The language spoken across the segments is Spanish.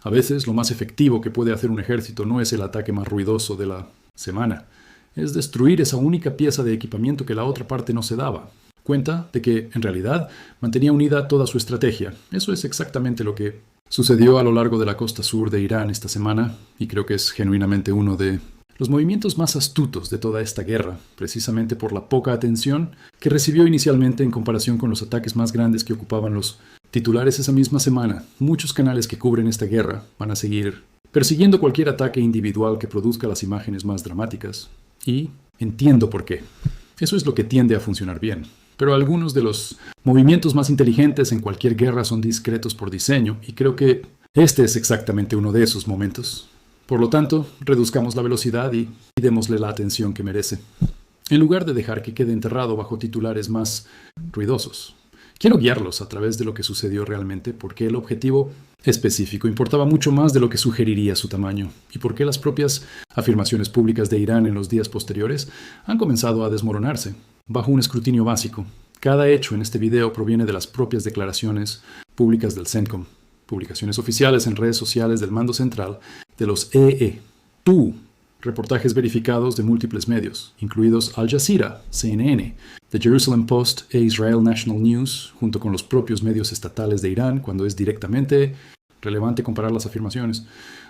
A veces lo más efectivo que puede hacer un ejército no es el ataque más ruidoso de la semana, es destruir esa única pieza de equipamiento que la otra parte no se daba. Cuenta de que, en realidad, mantenía unida toda su estrategia. Eso es exactamente lo que sucedió a lo largo de la costa sur de Irán esta semana, y creo que es genuinamente uno de los movimientos más astutos de toda esta guerra, precisamente por la poca atención que recibió inicialmente en comparación con los ataques más grandes que ocupaban los titulares esa misma semana. Muchos canales que cubren esta guerra van a seguir persiguiendo cualquier ataque individual que produzca las imágenes más dramáticas. Y entiendo por qué. Eso es lo que tiende a funcionar bien. Pero algunos de los movimientos más inteligentes en cualquier guerra son discretos por diseño, y creo que este es exactamente uno de esos momentos. Por lo tanto, reduzcamos la velocidad y démosle la atención que merece, en lugar de dejar que quede enterrado bajo titulares más ruidosos. Quiero guiarlos a través de lo que sucedió realmente, porque el objetivo específico importaba mucho más de lo que sugeriría su tamaño, y porque las propias afirmaciones públicas de Irán en los días posteriores han comenzado a desmoronarse, bajo un escrutinio básico. Cada hecho en este video proviene de las propias declaraciones públicas del CENTCOM, publicaciones oficiales en redes sociales del mando central de los reportajes verificados de múltiples medios, incluidos Al Jazeera, CNN, The Jerusalem Post e Israel National News, junto con los propios medios estatales de Irán, cuando es directamente relevante comparar las afirmaciones.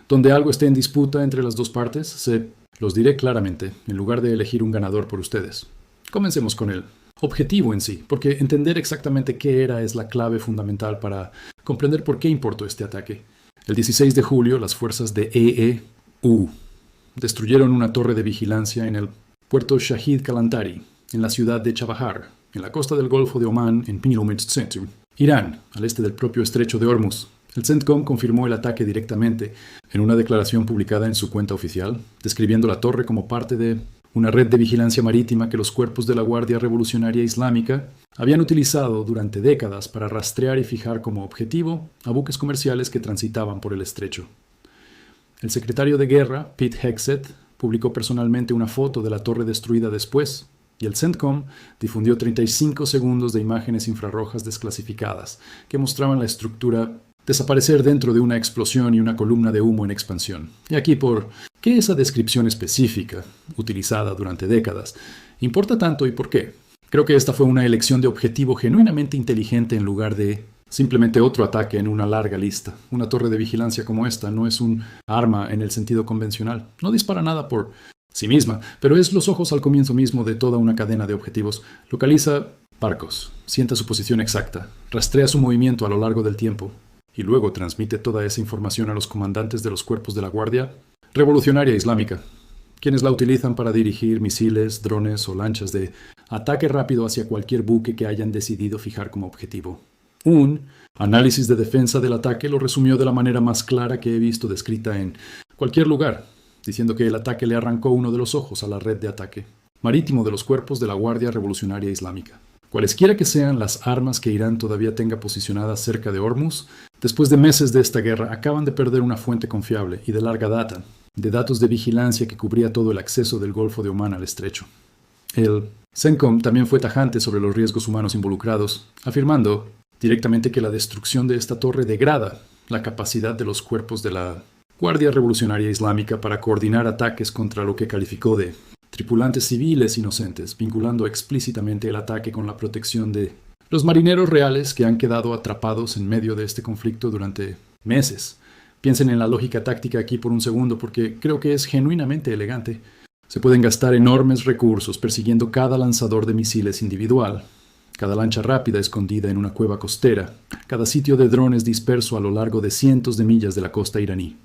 Donde algo esté en disputa entre las dos partes, se los diré claramente, en lugar de elegir un ganador por ustedes. Comencemos con el objetivo en sí, porque entender exactamente qué era es la clave fundamental para comprender por qué importó este ataque. El 16 de julio, las fuerzas de EEU destruyeron una torre de vigilancia en el puerto Shahid Kalantari, en la ciudad de Chabahar, en la costa del Golfo de Omán, en Pinilomets, Irán, al este del propio estrecho de Hormuz. El CENTCOM confirmó el ataque directamente en una declaración publicada en su cuenta oficial, describiendo la torre como parte de una red de vigilancia marítima que los cuerpos de la Guardia Revolucionaria Islámica habían utilizado durante décadas para rastrear y fijar como objetivo a buques comerciales que transitaban por el estrecho. El secretario de Guerra, Pete Hegseth, publicó personalmente una foto de la torre destruida después, y el CENTCOM difundió 35 segundos de imágenes infrarrojas desclasificadas que mostraban la estructura desaparecer dentro de una explosión y una columna de humo en expansión. Y aquí por qué esa descripción específica, utilizada durante décadas, importa tanto y por qué. Creo que esta fue una elección de objetivo genuinamente inteligente en lugar de simplemente otro ataque en una larga lista. Una torre de vigilancia como esta no es un arma en el sentido convencional. No dispara nada por sí misma, pero es los ojos al comienzo mismo de toda una cadena de objetivos. Localiza barcos, sienta su posición exacta, rastrea su movimiento a lo largo del tiempo y luego transmite toda esa información a los comandantes de los cuerpos de la Guardia Revolucionaria Islámica, quienes la utilizan para dirigir misiles, drones o lanchas de ataque rápido hacia cualquier buque que hayan decidido fijar como objetivo. Un análisis de defensa del ataque lo resumió de la manera más clara que he visto descrita en cualquier lugar, diciendo que el ataque le arrancó uno de los ojos a la red de ataque marítimo de los cuerpos de la Guardia Revolucionaria Islámica. Cualesquiera que sean las armas que Irán todavía tenga posicionadas cerca de Hormuz, después de meses de esta guerra acaban de perder una fuente confiable y de larga data de datos de vigilancia que cubría todo el acceso del Golfo de Omán al estrecho. El CENTCOM también fue tajante sobre los riesgos humanos involucrados, afirmando directamente que la destrucción de esta torre degrada la capacidad de los cuerpos de la Guardia Revolucionaria Islámica para coordinar ataques contra lo que calificó de tripulantes civiles inocentes, vinculando explícitamente el ataque con la protección de los marineros reales que han quedado atrapados en medio de este conflicto durante meses. Piensen en la lógica táctica aquí por un segundo, porque creo que es genuinamente elegante. Se pueden gastar enormes recursos persiguiendo cada lanzador de misiles individual, cada lancha rápida escondida en una cueva costera, cada sitio de drones disperso a lo largo de cientos de millas de la costa iraní.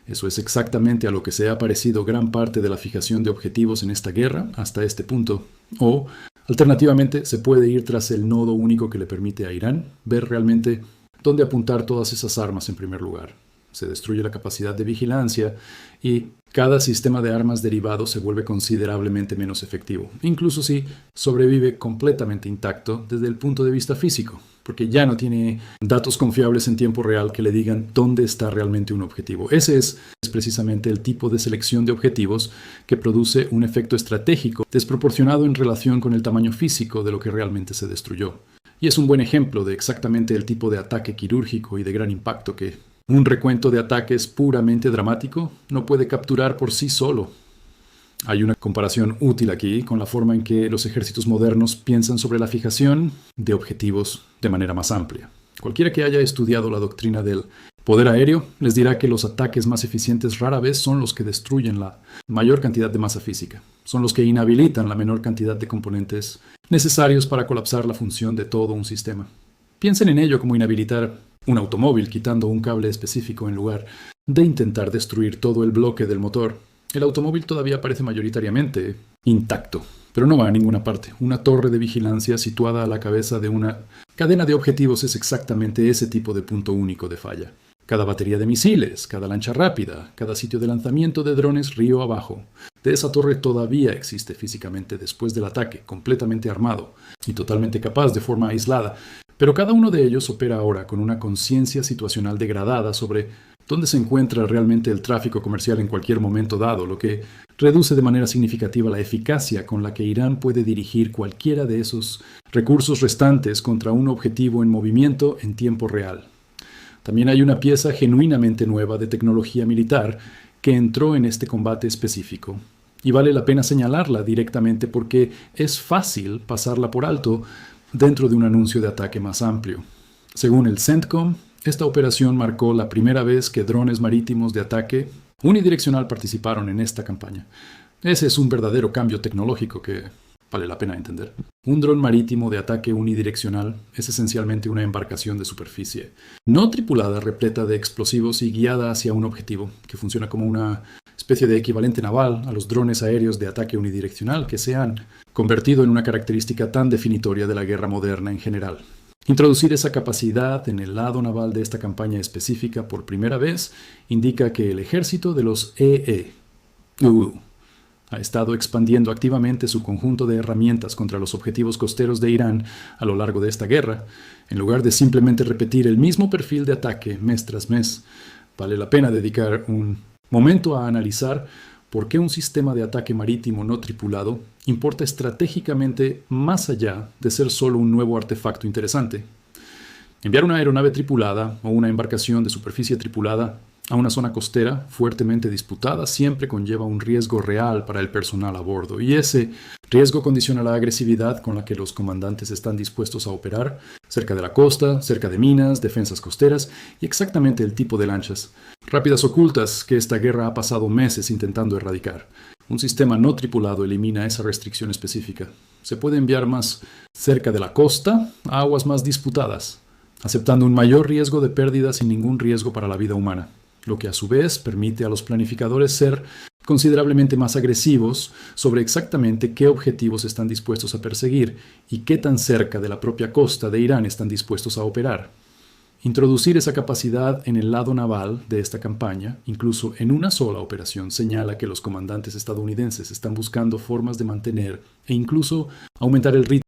Eso es exactamente a lo que se ha parecido gran parte de la fijación de objetivos en esta guerra hasta este punto. O, alternativamente, se puede ir tras el nodo único que le permite a Irán ver realmente dónde apuntar todas esas armas en primer lugar. Se destruye la capacidad de vigilancia y cada sistema de armas derivado se vuelve considerablemente menos efectivo, incluso si sobrevive completamente intacto desde el punto de vista físico, porque ya no tiene datos confiables en tiempo real que le digan dónde está realmente un objetivo. Ese es precisamente el tipo de selección de objetivos que produce un efecto estratégico desproporcionado en relación con el tamaño físico de lo que realmente se destruyó. Y es un buen ejemplo de exactamente el tipo de ataque quirúrgico y de gran impacto que Un recuento de ataques puramente dramático no puede capturar por sí solo. Hay una comparación útil aquí con la forma en que los ejércitos modernos piensan sobre la fijación de objetivos de manera más amplia. Cualquiera que haya estudiado la doctrina del poder aéreo les dirá que los ataques más eficientes rara vez son los que destruyen la mayor cantidad de masa física. Son los que inhabilitan la menor cantidad de componentes necesarios para colapsar la función de todo un sistema. Piensen en ello como inhabilitar un automóvil quitando un cable específico en lugar de intentar destruir todo el bloque del motor. El automóvil todavía parece mayoritariamente intacto, pero no va a ninguna parte. Una torre de vigilancia situada a la cabeza de una cadena de objetivos es exactamente ese tipo de punto único de falla. Cada batería de misiles, cada lancha rápida, cada sitio de lanzamiento de drones río abajo. De esa torre todavía existe físicamente después del ataque, completamente armado y totalmente capaz de forma aislada. Pero cada uno de ellos opera ahora con una conciencia situacional degradada sobre dónde se encuentra realmente el tráfico comercial en cualquier momento dado, lo que reduce de manera significativa la eficacia con la que Irán puede dirigir cualquiera de esos recursos restantes contra un objetivo en movimiento en tiempo real. También hay una pieza genuinamente nueva de tecnología militar que entró en este combate específico. Y vale la pena señalarla directamente porque es fácil pasarla por alto dentro de un anuncio de ataque más amplio. Según el CENTCOM, esta operación marcó la primera vez que drones marítimos de ataque unidireccional participaron en esta campaña. Ese es un verdadero cambio tecnológico que vale la pena entender. Un dron marítimo de ataque unidireccional es esencialmente una embarcación de superficie, no tripulada, repleta de explosivos y guiada hacia un objetivo, que funciona como una especie de equivalente naval a los drones aéreos de ataque unidireccional que se han convertido en una característica tan definitoria de la guerra moderna en general. Introducir esa capacidad en el lado naval de esta campaña específica por primera vez indica que el ejército de los EEU ha estado expandiendo activamente su conjunto de herramientas contra los objetivos costeros de Irán a lo largo de esta guerra, en lugar de simplemente repetir el mismo perfil de ataque mes tras mes. Vale la pena dedicar un momento a analizar por qué un sistema de ataque marítimo no tripulado importa estratégicamente más allá de ser solo un nuevo artefacto interesante. Enviar una aeronave tripulada o una embarcación de superficie tripulada a una zona costera fuertemente disputada siempre conlleva un riesgo real para el personal a bordo, y ese riesgo condiciona la agresividad con la que los comandantes están dispuestos a operar cerca de la costa, cerca de minas, defensas costeras y exactamente el tipo de lanchas rápidas ocultas que esta guerra ha pasado meses intentando erradicar. Un sistema no tripulado elimina esa restricción específica. Se puede enviar más cerca de la costa a aguas más disputadas, aceptando un mayor riesgo de pérdida sin ningún riesgo para la vida humana, lo que a su vez permite a los planificadores ser considerablemente más agresivos sobre exactamente qué objetivos están dispuestos a perseguir y qué tan cerca de la propia costa de Irán están dispuestos a operar. Introducir esa capacidad en el lado naval de esta campaña, incluso en una sola operación, señala que los comandantes estadounidenses están buscando formas de mantener e incluso aumentar el ritmo.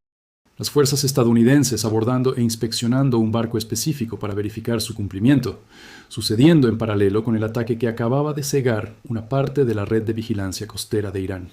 Las fuerzas estadounidenses abordando e inspeccionando un barco específico para verificar su cumplimiento, sucediendo en paralelo con el ataque que acababa de cegar una parte de la red de vigilancia costera de Irán.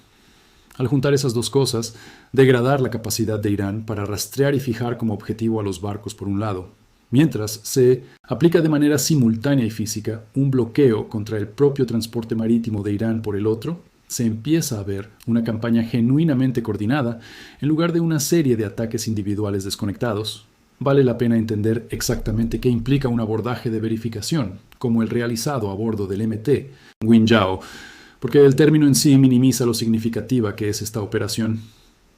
Al juntar esas dos cosas, degradar la capacidad de Irán para rastrear y fijar como objetivo a los barcos por un lado, mientras se aplica de manera simultánea y física un bloqueo contra el propio transporte marítimo de Irán por el otro, se empieza a ver una campaña genuinamente coordinada en lugar de una serie de ataques individuales desconectados. Vale la pena entender exactamente qué implica un abordaje de verificación, como el realizado a bordo del MT Winjao, porque el término en sí minimiza lo significativa que es esta operación.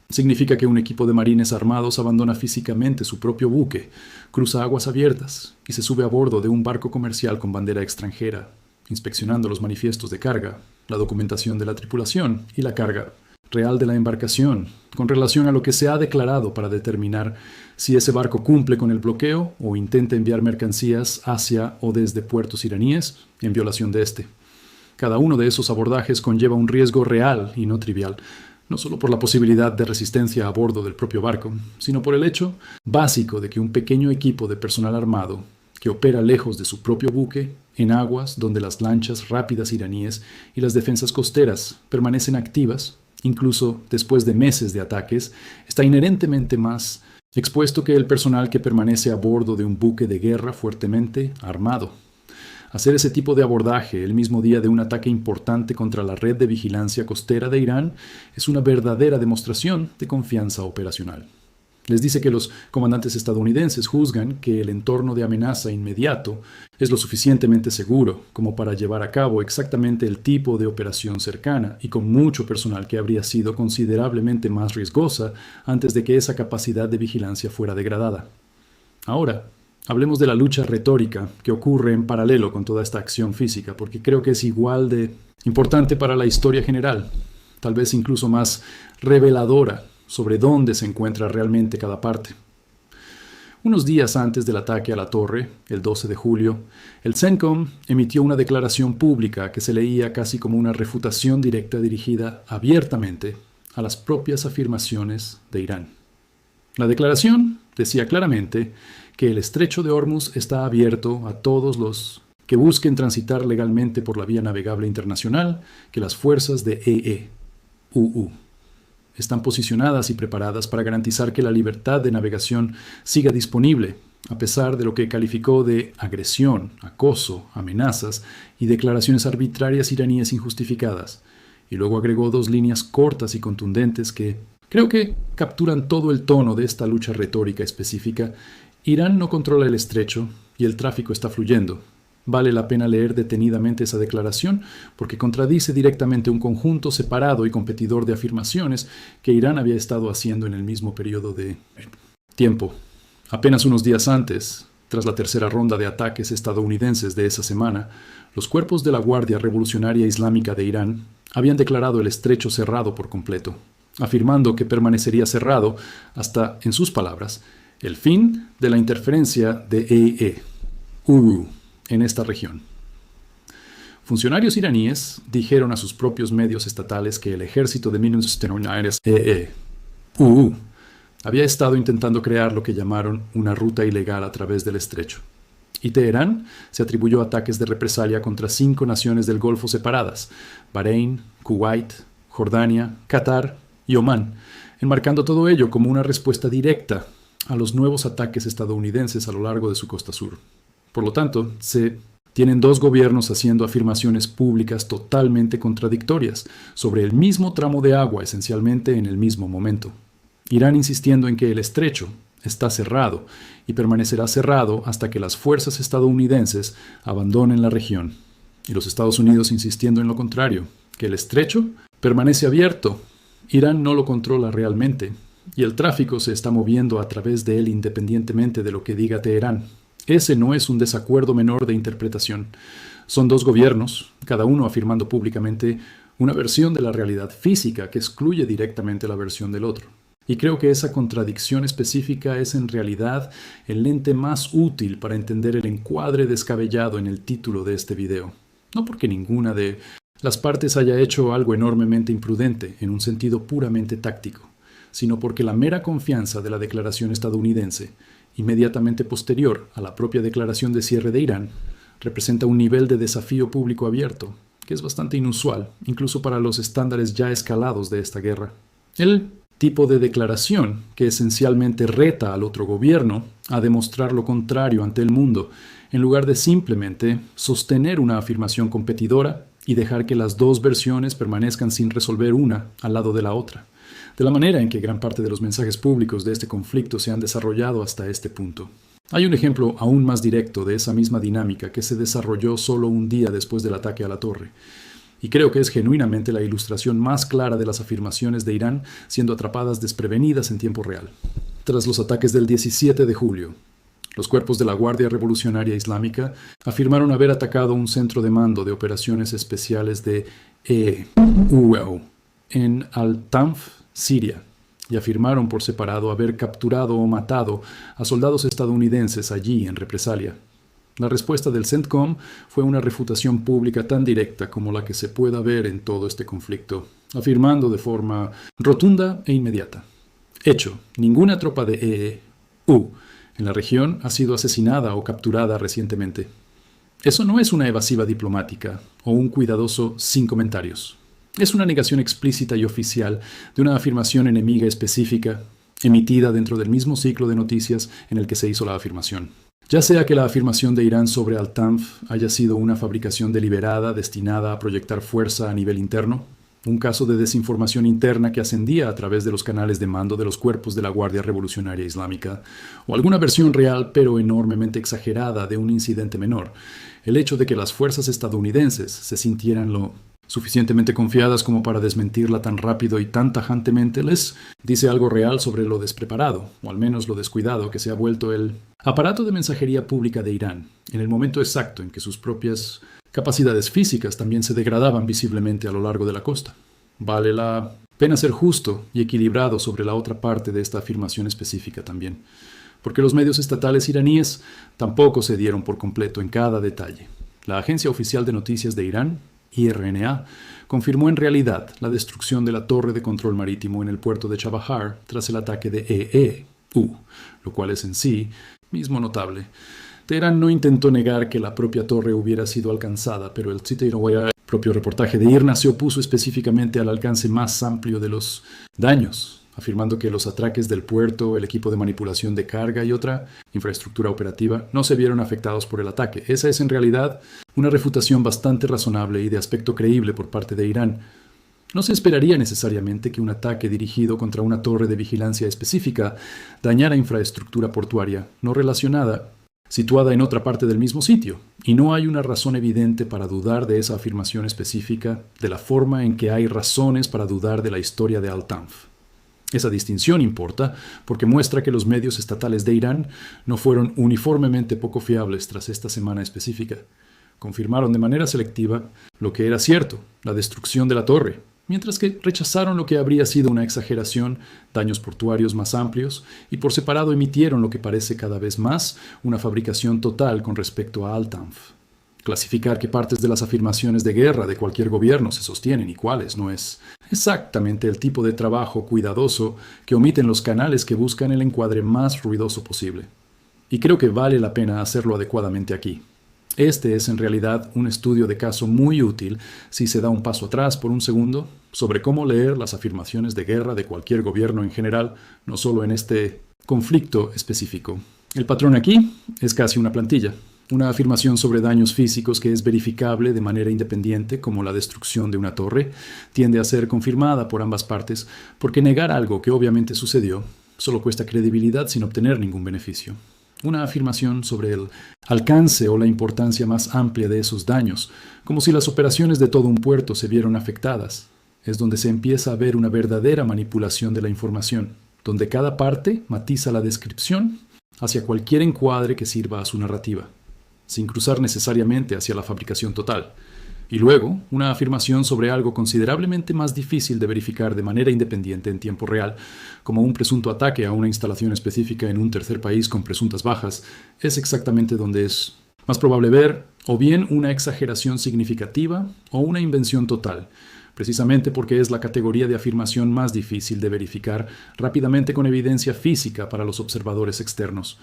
Significa que un equipo de marines armados abandona físicamente su propio buque, cruza aguas abiertas y se sube a bordo de un barco comercial con bandera extranjera, inspeccionando los manifiestos de carga, la documentación de la tripulación y la carga real de la embarcación, con relación a lo que se ha declarado para determinar si ese barco cumple con el bloqueo o intenta enviar mercancías hacia o desde puertos iraníes en violación de este. Cada uno de esos abordajes conlleva un riesgo real y no trivial, no solo por la posibilidad de resistencia a bordo del propio barco, sino por el hecho básico de que un pequeño equipo de personal armado que opera lejos de su propio buque, en aguas donde las lanchas rápidas iraníes y las defensas costeras permanecen activas, incluso después de meses de ataques, está inherentemente más expuesto que el personal que permanece a bordo de un buque de guerra fuertemente armado. Hacer ese tipo de abordaje el mismo día de un ataque importante contra la red de vigilancia costera de Irán es una verdadera demostración de confianza operacional. Les dice que los comandantes estadounidenses juzgan que el entorno de amenaza inmediato es lo suficientemente seguro como para llevar a cabo exactamente el tipo de operación cercana y con mucho personal que habría sido considerablemente más riesgosa antes de que esa capacidad de vigilancia fuera degradada. Ahora, hablemos de la lucha retórica que ocurre en paralelo con toda esta acción física, porque creo que es igual de importante para la historia general, tal vez incluso más reveladora sobre dónde se encuentra realmente cada parte. Unos días antes del ataque a la torre, el 12 de julio, el CENTCOM emitió una declaración pública que se leía casi como una refutación directa dirigida abiertamente a las propias afirmaciones de Irán. La declaración decía claramente que el estrecho de Hormuz está abierto a todos los que busquen transitar legalmente por la vía navegable internacional, que las fuerzas de EEUU están posicionadas y preparadas para garantizar que la libertad de navegación siga disponible, a pesar de lo que calificó de agresión, acoso, amenazas y declaraciones arbitrarias iraníes injustificadas. Y luego agregó dos líneas cortas y contundentes que creo que capturan todo el tono de esta lucha retórica específica. Irán no controla el estrecho y el tráfico está fluyendo. Vale la pena leer detenidamente esa declaración porque contradice directamente un conjunto separado y competidor de afirmaciones que Irán había estado haciendo en el mismo periodo de tiempo. Apenas unos días antes, tras la tercera ronda de ataques estadounidenses de esa semana, los cuerpos de la Guardia Revolucionaria Islámica de Irán habían declarado el estrecho cerrado por completo, afirmando que permanecería cerrado hasta, en sus palabras, el fin de la interferencia de EEUU en esta región. Funcionarios iraníes dijeron a sus propios medios estatales que el ejército de EEUU había estado intentando crear lo que llamaron una ruta ilegal a través del estrecho. Y Teherán se atribuyó ataques de represalia contra 5 naciones del Golfo separadas: Bahrein, Kuwait, Jordania, Qatar y Omán, enmarcando todo ello como una respuesta directa a los nuevos ataques estadounidenses a lo largo de su costa sur. Por lo tanto, se tienen dos gobiernos haciendo afirmaciones públicas totalmente contradictorias sobre el mismo tramo de agua, esencialmente en el mismo momento. Irán insistiendo en que el estrecho está cerrado y permanecerá cerrado hasta que las fuerzas estadounidenses abandonen la región. Y los Estados Unidos insistiendo en lo contrario, que el estrecho permanece abierto. Irán no lo controla realmente y el tráfico se está moviendo a través de él independientemente de lo que diga Teherán. Ese no es un desacuerdo menor de interpretación. Son dos gobiernos, cada uno afirmando públicamente una versión de la realidad física que excluye directamente la versión del otro. Y creo que esa contradicción específica es en realidad el lente más útil para entender el encuadre descabellado en el título de este video. No porque ninguna de las partes haya hecho algo enormemente imprudente en un sentido puramente táctico, sino porque la mera confianza de la declaración estadounidense, inmediatamente posterior a la propia declaración de cierre de Irán, representa un nivel de desafío público abierto, que es bastante inusual, incluso para los estándares ya escalados de esta guerra. El tipo de declaración que esencialmente reta al otro gobierno a demostrar lo contrario ante el mundo, en lugar de simplemente sostener una afirmación competidora y dejar que las dos versiones permanezcan sin resolver una al lado de la otra, de la manera en que gran parte de los mensajes públicos de este conflicto se han desarrollado hasta este punto. Hay un ejemplo aún más directo de esa misma dinámica que se desarrolló solo un día después del ataque a la torre, y creo que es genuinamente la ilustración más clara de las afirmaciones de Irán siendo atrapadas desprevenidas en tiempo real. Tras los ataques del 17 de julio, los cuerpos de la Guardia Revolucionaria Islámica afirmaron haber atacado un centro de mando de operaciones especiales de EEUU en Al-Tanf, Siria, y afirmaron por separado haber capturado o matado a soldados estadounidenses allí en represalia. La respuesta del CENTCOM fue una refutación pública tan directa como la que se pueda ver en todo este conflicto, afirmando de forma rotunda e inmediata: hecho, ninguna tropa de EEU en la región ha sido asesinada o capturada recientemente. Eso no es una evasiva diplomática o un cuidadoso sin comentarios. Es una negación explícita y oficial de una afirmación enemiga específica, emitida dentro del mismo ciclo de noticias en el que se hizo la afirmación. Ya sea que la afirmación de Irán sobre Al-Tanf haya sido una fabricación deliberada destinada a proyectar fuerza a nivel interno, un caso de desinformación interna que ascendía a través de los canales de mando de los cuerpos de la Guardia Revolucionaria Islámica, o alguna versión real pero enormemente exagerada de un incidente menor, el hecho de que las fuerzas estadounidenses se sintieran lo suficientemente confiadas como para desmentirla tan rápido y tan tajantemente les dice algo real sobre lo despreparado, o al menos lo descuidado que se ha vuelto el aparato de mensajería pública de Irán, en el momento exacto en que sus propias capacidades físicas también se degradaban visiblemente a lo largo de la costa. Vale la pena ser justo y equilibrado sobre la otra parte de esta afirmación específica también, porque los medios estatales iraníes tampoco se dieron por completo en cada detalle. La Agencia Oficial de Noticias de Irán, IRNA, confirmó en realidad la destrucción de la torre de control marítimo en el puerto de Chabahar tras el ataque de EEU, lo cual es en sí mismo notable. Teherán no intentó negar que la propia torre hubiera sido alcanzada, pero el propio reportaje de IRNA se opuso específicamente al alcance más amplio de los daños, afirmando que los atraques del puerto, el equipo de manipulación de carga y otra infraestructura operativa no se vieron afectados por el ataque. Esa es en realidad una refutación bastante razonable y de aspecto creíble por parte de Irán. No se esperaría necesariamente que un ataque dirigido contra una torre de vigilancia específica dañara infraestructura portuaria no relacionada, situada en otra parte del mismo sitio, y no hay una razón evidente para dudar de esa afirmación específica de la forma en que hay razones para dudar de la historia de Al-Tanf. Esa distinción importa porque muestra que los medios estatales de Irán no fueron uniformemente poco fiables tras esta semana específica. Confirmaron de manera selectiva lo que era cierto, la destrucción de la torre, mientras que rechazaron lo que habría sido una exageración, daños portuarios más amplios, y por separado emitieron lo que parece cada vez más una fabricación total con respecto a Al-Tanf. Clasificar qué partes de las afirmaciones de guerra de cualquier gobierno se sostienen y cuáles no es exactamente el tipo de trabajo cuidadoso que omiten los canales que buscan el encuadre más ruidoso posible. Y creo que vale la pena hacerlo adecuadamente aquí. Este es en realidad un estudio de caso muy útil si se da un paso atrás por un segundo sobre cómo leer las afirmaciones de guerra de cualquier gobierno en general, no solo en este conflicto específico. El patrón aquí es casi una plantilla. Una afirmación sobre daños físicos que es verificable de manera independiente, como la destrucción de una torre, tiende a ser confirmada por ambas partes, porque negar algo que obviamente sucedió solo cuesta credibilidad sin obtener ningún beneficio. Una afirmación sobre el alcance o la importancia más amplia de esos daños, como si las operaciones de todo un puerto se vieron afectadas, es donde se empieza a ver una verdadera manipulación de la información, donde cada parte matiza la descripción hacia cualquier encuadre que sirva a su narrativa, sin cruzar necesariamente hacia la fabricación total. Y luego, una afirmación sobre algo considerablemente más difícil de verificar de manera independiente en tiempo real, como un presunto ataque a una instalación específica en un tercer país con presuntas bajas, es exactamente donde es más probable ver o bien una exageración significativa o una invención total, precisamente porque es la categoría de afirmación más difícil de verificar rápidamente con evidencia física para los observadores externos.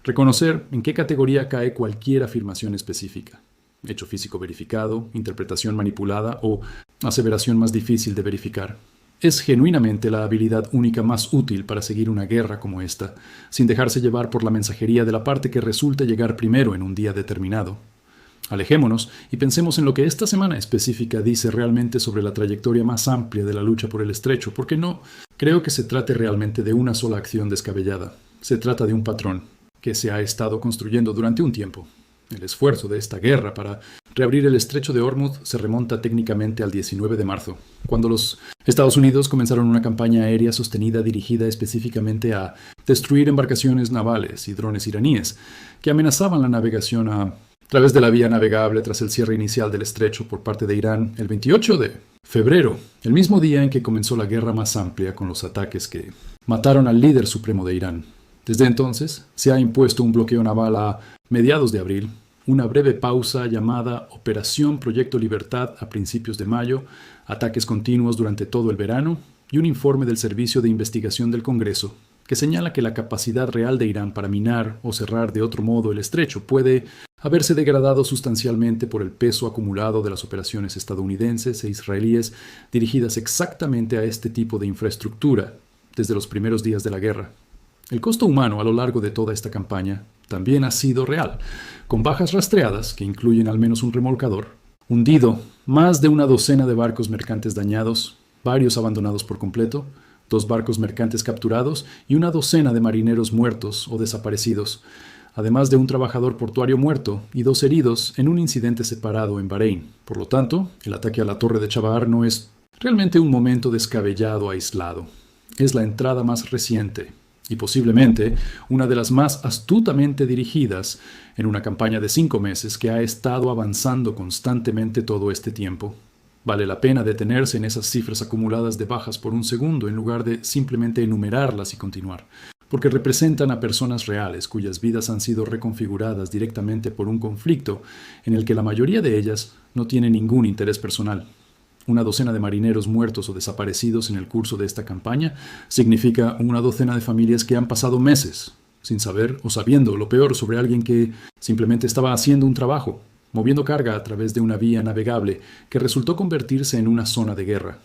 Reconocer en qué categoría cae cualquier afirmación específica. Hecho físico verificado, interpretación manipulada o aseveración más difícil de verificar. Es genuinamente la habilidad única más útil para seguir una guerra como esta, sin dejarse llevar por la mensajería de la parte que resulte llegar primero en un día determinado. Alejémonos y pensemos en lo que esta semana específica dice realmente sobre la trayectoria más amplia de la lucha por el estrecho, porque no creo que se trate realmente de una sola acción descabellada. Se trata de un patrón que se ha estado construyendo durante un tiempo. El esfuerzo de esta guerra para reabrir el estrecho de Hormuz se remonta técnicamente al 19 de marzo, cuando los Estados Unidos comenzaron una campaña aérea sostenida dirigida específicamente a destruir embarcaciones navales y drones iraníes que amenazaban la navegación a través de la vía navegable tras el cierre inicial del estrecho por parte de Irán el 28 de febrero, el mismo día en que comenzó la guerra más amplia con los ataques que mataron al líder supremo de Irán. Desde entonces, se ha impuesto un bloqueo naval a mediados de abril, una breve pausa llamada Operación Proyecto Libertad a principios de mayo, ataques continuos durante todo el verano y un informe del Servicio de Investigación del Congreso que señala que la capacidad real de Irán para minar o cerrar de otro modo el estrecho puede haberse degradado sustancialmente por el peso acumulado de las operaciones estadounidenses e israelíes dirigidas exactamente a este tipo de infraestructura desde los primeros días de la guerra. El costo humano a lo largo de toda esta campaña, también ha sido real, con bajas rastreadas, que incluyen al menos un remolcador, hundido, más de una docena de barcos mercantes dañados, varios abandonados por completo, 2 barcos mercantes capturados y una docena de marineros muertos o desaparecidos, además de un trabajador portuario muerto y 2 heridos en un incidente separado en Bahrein. Por lo tanto, el ataque a la torre de Chabahar no es realmente un momento descabellado aislado. Es la entrada más reciente y posiblemente una de las más astutamente dirigidas en una campaña de 5 meses que ha estado avanzando constantemente todo este tiempo. Vale la pena detenerse en esas cifras acumuladas de bajas por un segundo en lugar de simplemente enumerarlas y continuar, porque representan a personas reales cuyas vidas han sido reconfiguradas directamente por un conflicto en el que la mayoría de ellas no tiene ningún interés personal. Una docena de marineros muertos o desaparecidos en el curso de esta campaña significa una docena de familias que han pasado meses sin saber o sabiendo lo peor sobre alguien que simplemente estaba haciendo un trabajo, moviendo carga a través de una vía navegable que resultó convertirse en una zona de guerra.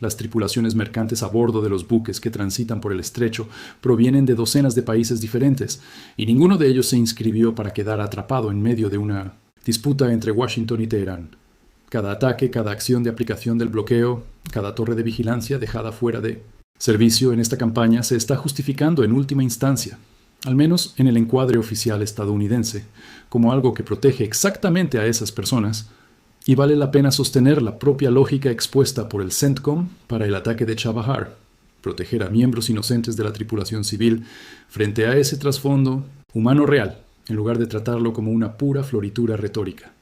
Las tripulaciones mercantes a bordo de los buques que transitan por el estrecho provienen de docenas de países diferentes, y ninguno de ellos se inscribió para quedar atrapado en medio de una disputa entre Washington y Teherán. Cada ataque, cada acción de aplicación del bloqueo, cada torre de vigilancia dejada fuera de servicio en esta campaña se está justificando en última instancia, al menos en el encuadre oficial estadounidense, como algo que protege exactamente a esas personas, y vale la pena sostener la propia lógica expuesta por el CENTCOM para el ataque de Chabahar, proteger a miembros inocentes de la tripulación civil frente a ese trasfondo humano real, en lugar de tratarlo como una pura floritura retórica.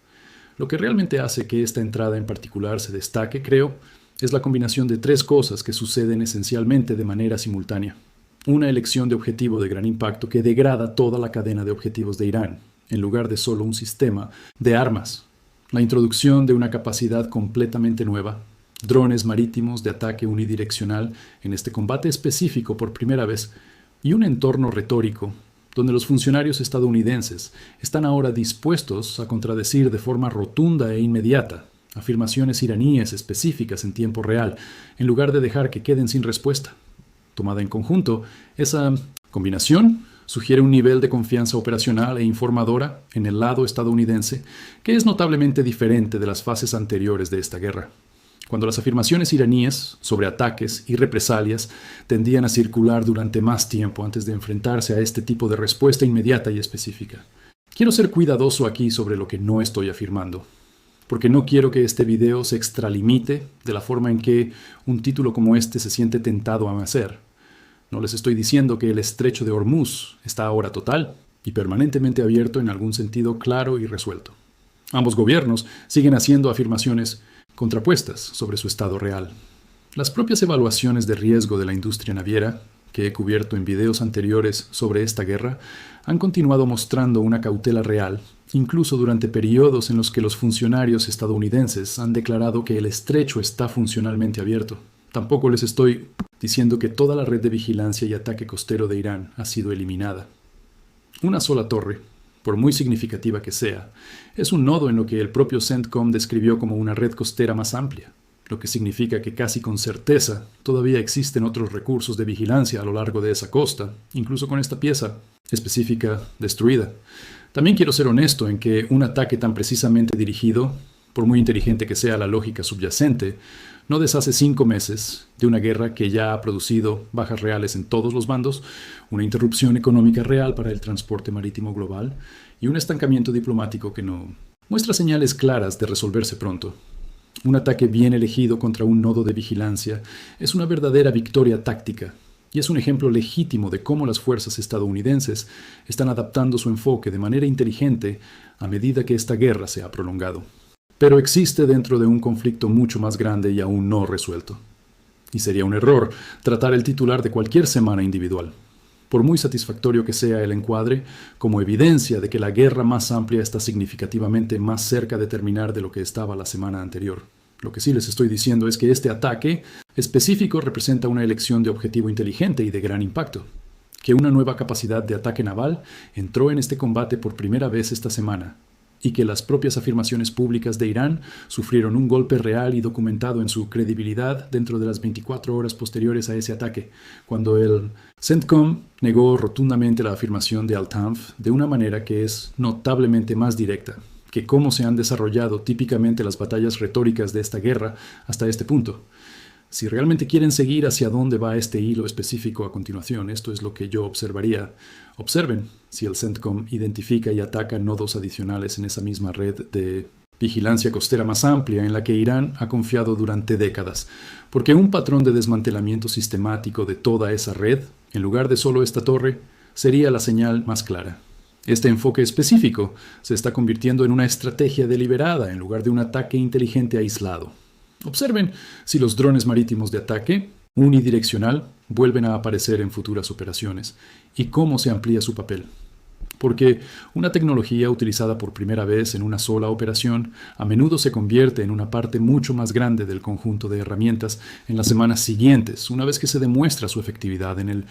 Lo que realmente hace que esta entrada en particular se destaque, creo, es la combinación de 3 cosas que suceden esencialmente de manera simultánea. Una elección de objetivo de gran impacto que degrada toda la cadena de objetivos de Irán, en lugar de solo un sistema de armas. La introducción de una capacidad completamente nueva, drones marítimos de ataque unidireccional en este combate específico por primera vez, y un entorno retórico donde los funcionarios estadounidenses están ahora dispuestos a contradecir de forma rotunda e inmediata afirmaciones iraníes específicas en tiempo real, en lugar de dejar que queden sin respuesta. Tomada en conjunto, esa combinación sugiere un nivel de confianza operacional e informadora en el lado estadounidense que es notablemente diferente de las fases anteriores de esta guerra, cuando las afirmaciones iraníes sobre ataques y represalias tendían a circular durante más tiempo antes de enfrentarse a este tipo de respuesta inmediata y específica. Quiero ser cuidadoso aquí sobre lo que no estoy afirmando, porque no quiero que este video se extralimite de la forma en que un título como este se siente tentado a hacer. No les estoy diciendo que el estrecho de Hormuz está ahora total y permanentemente abierto en algún sentido claro y resuelto. Ambos gobiernos siguen haciendo afirmaciones contrapuestas sobre su estado real. Las propias evaluaciones de riesgo de la industria naviera, que he cubierto en videos anteriores sobre esta guerra, han continuado mostrando una cautela real, incluso durante periodos en los que los funcionarios estadounidenses han declarado que el estrecho está funcionalmente abierto. Tampoco les estoy diciendo que toda la red de vigilancia y ataque costero de Irán ha sido eliminada. Una sola torre, por muy significativa que sea, es un nodo en lo que el propio CENTCOM describió como una red costera más amplia, lo que significa que casi con certeza todavía existen otros recursos de vigilancia a lo largo de esa costa, incluso con esta pieza específica destruida. También quiero ser honesto en que un ataque tan precisamente dirigido, por muy inteligente que sea la lógica subyacente, no deshace 5 meses de una guerra que ya ha producido bajas reales en todos los bandos, una interrupción económica real para el transporte marítimo global y un estancamiento diplomático que no muestra señales claras de resolverse pronto. Un ataque bien elegido contra un nodo de vigilancia es una verdadera victoria táctica y es un ejemplo legítimo de cómo las fuerzas estadounidenses están adaptando su enfoque de manera inteligente a medida que esta guerra se ha prolongado. Pero existe dentro de un conflicto mucho más grande y aún no resuelto. Y sería un error tratar el titular de cualquier semana individual, por muy satisfactorio que sea el encuadre, como evidencia de que la guerra más amplia está significativamente más cerca de terminar de lo que estaba la semana anterior. Lo que sí les estoy diciendo es que este ataque específico representa una elección de objetivo inteligente y de gran impacto, que una nueva capacidad de ataque naval entró en este combate por primera vez esta semana, y que las propias afirmaciones públicas de Irán sufrieron un golpe real y documentado en su credibilidad dentro de las 24 horas posteriores a ese ataque, cuando el CENTCOM negó rotundamente la afirmación de Al-Tanf de una manera que es notablemente más directa que cómo se han desarrollado típicamente las batallas retóricas de esta guerra hasta este punto. Si realmente quieren seguir hacia dónde va este hilo específico a continuación, esto es lo que yo observaría. Observen si el CENTCOM identifica y ataca nodos adicionales en esa misma red de vigilancia costera más amplia en la que Irán ha confiado durante décadas, porque un patrón de desmantelamiento sistemático de toda esa red, en lugar de solo esta torre, sería la señal más clara. Este enfoque específico se está convirtiendo en una estrategia deliberada en lugar de un ataque inteligente aislado. Observen si los drones marítimos de ataque unidireccional vuelven a aparecer en futuras operaciones y cómo se amplía su papel. Porque una tecnología utilizada por primera vez en una sola operación a menudo se convierte en una parte mucho más grande del conjunto de herramientas en las semanas siguientes, una vez que se demuestra su efectividad en el,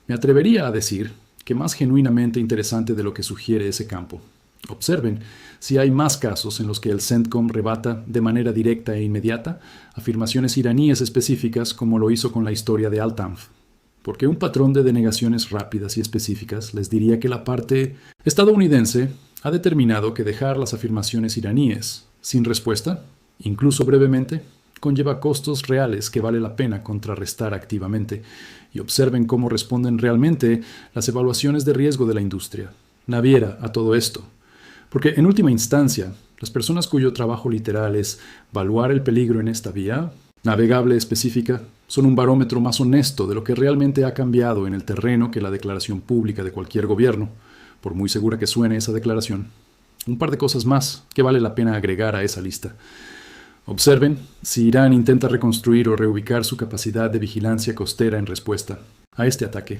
me atrevería a decir, que más genuinamente interesante de lo que sugiere ese campo. Observen si hay más casos en los que el CENTCOM rebata de manera directa e inmediata afirmaciones iraníes específicas como lo hizo con la historia de Al-Tanf. Porque un patrón de denegaciones rápidas y específicas les diría que la parte estadounidense ha determinado que dejar las afirmaciones iraníes sin respuesta, incluso brevemente, conlleva costos reales que vale la pena contrarrestar activamente, y observen cómo responden realmente las evaluaciones de riesgo de la industria naviera a todo esto. Porque en última instancia, las personas cuyo trabajo literal es evaluar el peligro en esta vía navegable específica son un barómetro más honesto de lo que realmente ha cambiado en el terreno que la declaración pública de cualquier gobierno, por muy segura que suene esa declaración. Un par de cosas más que vale la pena agregar a esa lista. Observen si Irán intenta reconstruir o reubicar su capacidad de vigilancia costera en respuesta a este ataque.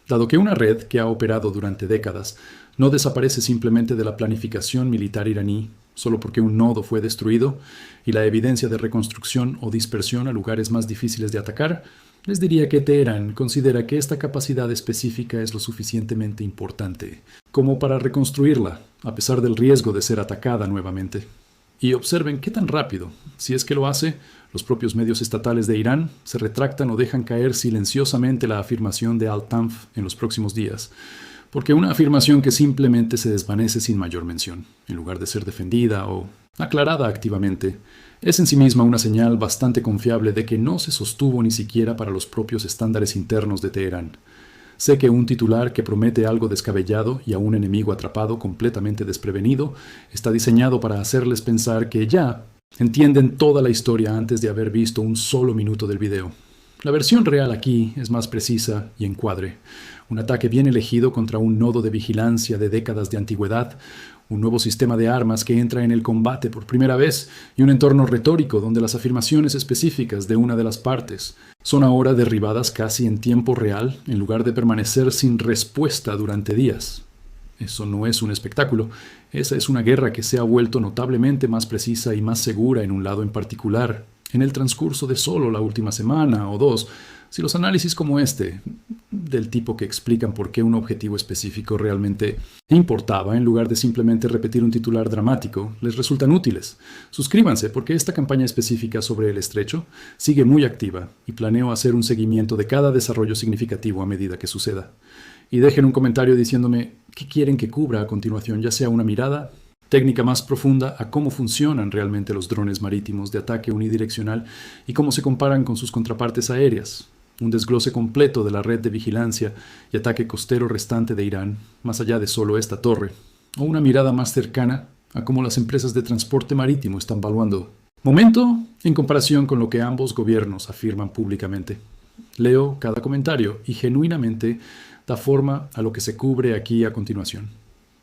Dado que una red que ha operado durante décadas no desaparece simplemente de la planificación militar iraní solo porque un nodo fue destruido y la evidencia de reconstrucción o dispersión a lugares más difíciles de atacar, les diría que Teherán considera que esta capacidad específica es lo suficientemente importante como para reconstruirla, a pesar del riesgo de ser atacada nuevamente. Y observen qué tan rápido, si es que lo hace, los propios medios estatales de Irán se retractan o dejan caer silenciosamente la afirmación de Al-Tanf en los próximos días. Porque una afirmación que simplemente se desvanece sin mayor mención, en lugar de ser defendida o aclarada activamente, es en sí misma una señal bastante confiable de que no se sostuvo ni siquiera para los propios estándares internos de Teherán. Sé que un titular que promete algo descabellado y a un enemigo atrapado completamente desprevenido está diseñado para hacerles pensar que ya entienden toda la historia antes de haber visto un solo minuto del video. La versión real aquí es más precisa y encuadre. Un ataque bien elegido contra un nodo de vigilancia de décadas de antigüedad, un nuevo sistema de armas que entra en el combate por primera vez y un entorno retórico donde las afirmaciones específicas de una de las partes son ahora derribadas casi en tiempo real en lugar de permanecer sin respuesta durante días. Eso no es un espectáculo, esa es una guerra que se ha vuelto notablemente más precisa y más segura en un lado en particular, en el transcurso de solo la última semana o dos, si los análisis como este, del tipo que explican por qué un objetivo específico realmente importaba en lugar de simplemente repetir un titular dramático, les resultan útiles. Suscríbanse porque esta campaña específica sobre el estrecho sigue muy activa y planeo hacer un seguimiento de cada desarrollo significativo a medida que suceda. Y dejen un comentario diciéndome qué quieren que cubra a continuación, ya sea una mirada técnica más profunda a cómo funcionan realmente los drones marítimos de ataque unidireccional y cómo se comparan con sus contrapartes aéreas. Un desglose completo de la red de vigilancia y ataque costero restante de Irán, más allá de solo esta torre, o una mirada más cercana a cómo las empresas de transporte marítimo están valuando momento en comparación con lo que ambos gobiernos afirman públicamente. Leo cada comentario y genuinamente da forma a lo que se cubre aquí a continuación.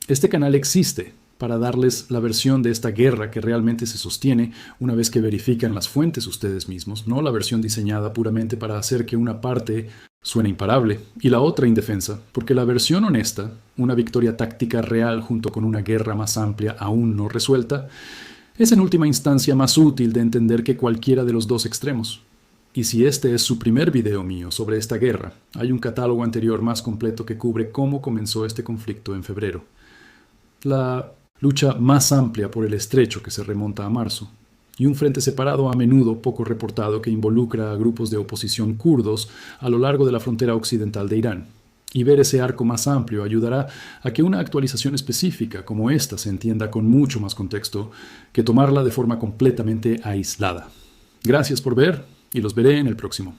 Este canal existe para darles la versión de esta guerra que realmente se sostiene una vez que verifican las fuentes ustedes mismos, no la versión diseñada puramente para hacer que una parte suene imparable y la otra indefensa, porque la versión honesta, una victoria táctica real junto con una guerra más amplia aún no resuelta, es en última instancia más útil de entender que cualquiera de los dos extremos. Y si este es su primer video mío sobre esta guerra, hay un catálogo anterior más completo que cubre cómo comenzó este conflicto en febrero. La lucha más amplia por el estrecho que se remonta a marzo, y un frente separado a menudo poco reportado que involucra a grupos de oposición kurdos a lo largo de la frontera occidental de Irán. Y ver ese arco más amplio ayudará a que una actualización específica como esta se entienda con mucho más contexto que tomarla de forma completamente aislada. Gracias por ver y los veré en el próximo.